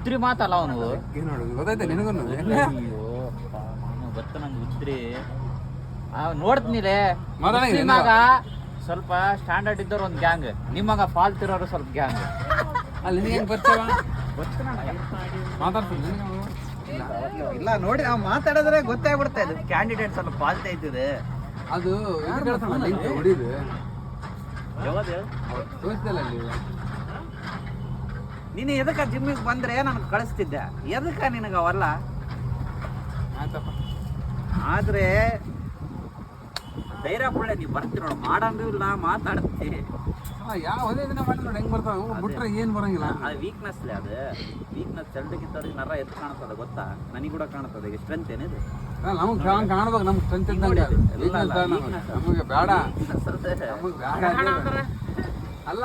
ಉದ್ರಿ ಮಾತಲ್ಲ ಅವನು. ಗೊತ್ತಾಯ್ತಾ ನಿನಗೂ? ಅಯ್ಯೋ ಗೊತ್ತ ನಂಗೆ ಉದ್ರಿ ನೋಡ್ತೀನಿಲೇ. ಮಗ ಸ್ವಲ್ಪ ಸ್ಟ್ಯಾಂಡರ್ಡ್ ಇದ್ದವ್ರು ಒಂದು ಗ್ಯಾಂಗ್, ನಿಮ್ಮಗ ಫಾಲ್ತ್ ಇರೋರು ಸ್ವಲ್ಪ ಗ್ಯಾಂಗ್. ಅಲ್ಲಿ ನಿನಗೆ ಹೆಂಗ್ ಬರ್ತಾವ ಗೊತ್ತು ಮಾತಾಡ್ತೀನಿ ಇಲ್ಲ ನೋಡಿ, ನಾವು ಮಾತಾಡಿದ್ರೆ ಗೊತ್ತಾಗ್ಬಿಡುತ್ತೆ ಅದು ಕ್ಯಾಂಡಿಡೇಟ್ ಸ್ವಲ್ಪ ಫಾಲ್ಟ್ ಐತಿದೆ. ಅದು ಹೊಡಿದು ಯಾವ್ದು ತೋರಿಸ್ದಲ್ಲ ಅಲ್ಲಿ. ನೀನು ಎದಕ್ಕ ಜಿಮ್ಮಿಗೆ ಬಂದ್ರೆ ನನಗೆ ಕಳಿಸ್ತಿದ್ದೆ, ಎದಕ್ಕ ನಿನಗೆ ಅವಲ್ಲ. ಆಯ್ತಪ್ಪ, ಆದ್ರೆ ಧೈರ್ಯ ಒಳ್ಳೆ ನೀವು ಬರ್ತೀರ ನೋಡು, ಮಾಡಂಗೂ ಇಲ್ಲ ಮಾತಾಡ್ತಿ. ಯಾವ ಒಂದೇ ದಿನ ಮಾಡಿ ನೋಡಿ ಹೆಂಗ್ ಬರ್ತಾವ, ಬಿಟ್ರೆ ಏನ್ ಬರಂಗಿಲ್ಲ. ಅದು ವೀಕ್ನೆಸ್ ಅದು ವೀಕ್ನೆಸ್. ಎಲ್ಡಕ್ಕಿಂತವ್ರಿಗೆ ನರ ಎದ್ದು ಕಾಣ್ತದೆ ಗೊತ್ತಾ, ನನಗೆ ಕೂಡ ಕಾಣ್ತದೆ. ಈಗ ಸ್ಟ್ರೆಂತ್ ಏನಿದೆ ನಮಗೆ ಕಾಣ್ಬೇಕು, ನಮ್ಗೆ ಸ್ಟ್ರೆಂತ್ ಇದ್ದಂಗೆ. ನಮಗೆ ಬೇಡ, ನಮಗೆ ಬೇಡ ಅಲ್ಲ,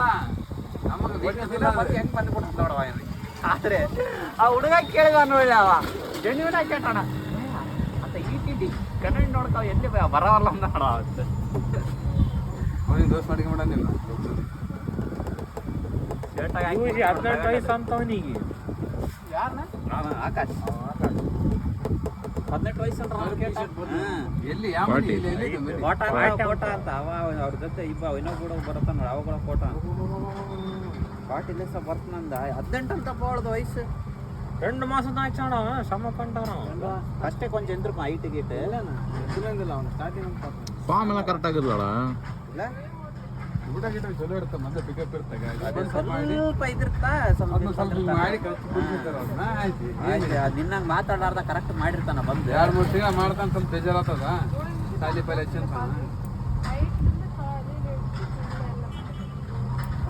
ನಮಗೆ ಹೆಂಗ್ ಬಂದ್ಬಿಟ್ಟು ನೋಡವ. ಆದ್ರೆ ಆ ಹುಡುಗ ಕೇಳಿದ ನೋಡಿ, ಅವ ಜೆನ್ಯೂನ್ ಆಗಿ ಕೇಳೋಣ ಅಂತ ಈ ಟಿ ಕನ್ನಡ ನೋಡ್ತಾವ ಎಲ್ಲಿ ಬರವಲ್ಲ ಅಂತ ನೋಡ. ಅವನಿಗೆ ದೋಸ್ ಮಾಡ್ಕೊಂಬಿಡಂಗಿಲ್ಲ. 18 ವಯಸ್ಸು ಅಂತವನಿಗೆ. ಯಾರನ್ನ? ಆಕಾಶ್ 18 ವಯಸ್ಸು ಎಲ್ಲಿ ಯಾವ ಕೋಟ ಅಂತ ಅವ ಅವ್ರ ಜೊತೆ ಇನ್ನೊಬ್ಬ ಬರುತ್ತ ನೋಡಿ, ಅವ ಕೂಡ ಕೋಟ ಪಾಟಿಲ್ಲ ಸಹ ಬರ್ತಾನಂದ. 18 ಅಂತಪ್ಪ ಅವಳದು ವಯಸ್ಸು. 2 ಮಾಸದ ಆಯ್ತಣ ಸಮ ಪಂಟವನ ಅಷ್ಟೇ ಕೊಂಚ ಎಂದ್ರಪ್ಪ ಹೈಟ್ ಗೀಟ್ ಇಲ್ಲ. ಅವನು ಸ್ಟಾರ್ಟಿಂಗ್ ಫಾರ್ಮ್ ಎಲ್ಲ ಕರೆಕ್ಟ್ ಆಗಿರ್ಲಲ್ಲ. ಇಲ್ಲ ಊಟ ಗಿಟ ಚಲೋ ಇರುತ್ತೆ, ಮತ್ತೆ ಪಿಕಪ್ ಇರ್ತಾಗ ಸ್ವಲ್ಪ ಇದಿರ್ತಾ ಸ್ವಲ್ಪ ಮಾಡಿ ಕಳ್ಸಿರ್ತಾರ ಅವ್ರನ್ನ. ಆಯ್ತು, ನಿನ್ನಂಗೆ ಮಾತಾಡಾರ್ದ ಕರೆಕ್ಟ್ ಮಾಡಿರ್ತಾನ ಬಂದು 2-3 ತಿಂಗಳ ಮಾಡ್ತಾನೆ. ಸ್ವಲ್ಪ ಬೇಜಾರಾಗ್ತದ, ಸಾಲಿ ಪೈಲೆ ಹಚ್ಚಂತಾನ.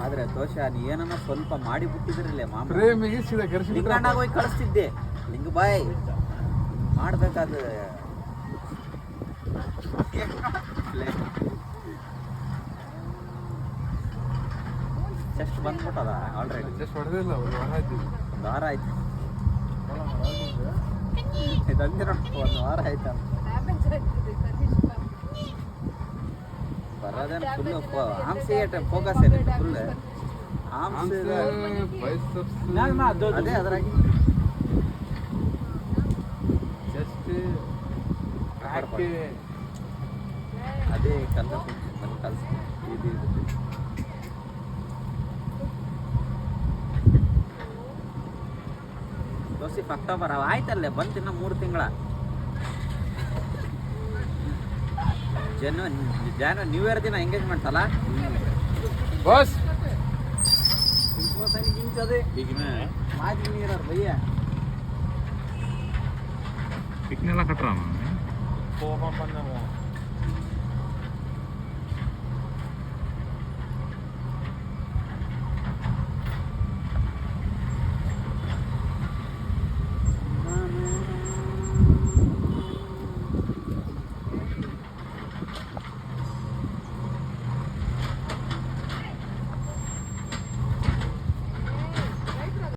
ಆದ್ರೆ ದೋಷ ನೀ ಏನನ್ನ ಸ್ವಲ್ಪ ಮಾಡಿ ಬಿಟ್ಟಿದ್ರಲ್ಲೇ ಮಾಮ, ಪ್ರೇಮಿಗೆ ಸೀದಾ ಕರ್ಸಿ ಲಿಂಗಣ್ಣಾಗ ಹೋಗಿ ಕಳಿಸ್ತಿದ್ದೆ. ಲಿಂಗ ಬಾಯ್ ಮಾಡ್ಬೇಕಾದ ಚೆಸ್ಟ್ ಬಂದ್ಬಿಟ್ಟದ ಆಲ್ರೆಡಿ. ಜಸ್ಟ್ ಹೊಡೆದಿಲ್ಲ, ಒಂದು ವಾರ ಆಯ್ತು. ಒಂದು ವಾರ ಆಯ್ತು ಇದಂದಿರ, ಒಂದು ವಾರ ಆಯ್ತು ಬರೋದೇನು ಫುಲ್ಲು ಆಮ್ಸಿ ಫೋಕಸ್ ಏನಿದೆ ಫುಲ್ ಆಮ್ಸ್. ಅದೇ ಅದ್ರಾಗಿ ಜಸ್ಟ್ ಅದೇ ಕಲ್ಸ ಕಲ್ಸ ಇದು ದೋಸ್ತಿ ಅಕ್ಟೋಬರ್ ಆಯ್ತಲ್ಲೇ ಬಂತು, ಇನ್ನು 3 ತಿಂಗಳ. ಜಾನ್ವರಿ ನ್ಯೂ ಇಯರ್ ದಿನ ಎಂಗೇಜ್ಮೆಂಟ್ ಅಲ್ಲ ಬಸ್. ಮಾಜಿ ನೀರವ್ರ ಭಯ್ಯ ಪಿಕ್ನೆಲ್ಲ ಕಟ್ರ ಕೋಪ ಬಂದ